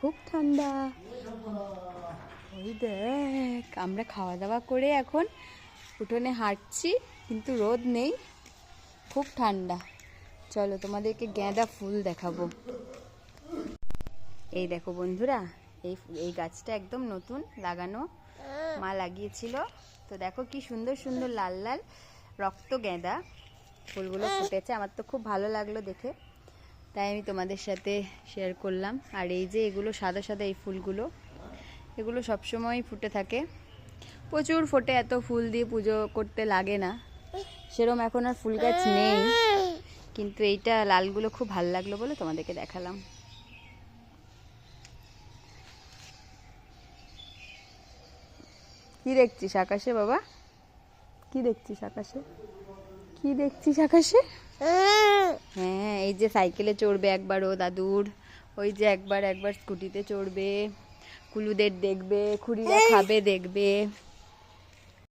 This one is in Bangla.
খুব ঠান্ডা। ওই দেখ, আমরা খাওয়া দাওয়া করে এখন উঠোনে হাঁটছি, কিন্তু রোদ নেই, খুব ঠান্ডা। চলো তোমাদেরকে গাঁদা ফুল দেখাবো। এই দেখো বন্ধুরা, এই গাছটা একদম নতুন লাগানো, মা লাগিয়েছিল। তো দেখো কি সুন্দর সুন্দর লাল লাল রক্ত গাঁদা ফুলগুলো ফুটেছে। আমার তো খুব ভালো লাগলো দেখে, তাই আমি তোমাদের সাথে শেয়ার করলাম। আর এই যে এগুলো সাদা সাদা এই ফুলগুলো, এগুলো সবসময় ফুটে থাকে, প্রচুর ফোটে। এত ফুল দিয়ে পুজো করতে লাগে না, সেরকম এখন আর ফুল গাছ নেই, কিন্তু এইটা লালগুলো খুব ভালো লাগলো বলে তোমাদেরকে দেখালাম। কি দেখছিস আকাশে বাবা? কি দেখছিস আকাশে? কি দেখছিস আকাশে? হ্যাঁ, এই যে সাইকেলে চড়বে একবার ও দাদুর, ওই যে একবার স্কুটিতে চড়বে, কুলুদের দেখবে, খুড়িরা খাবে দেখবে।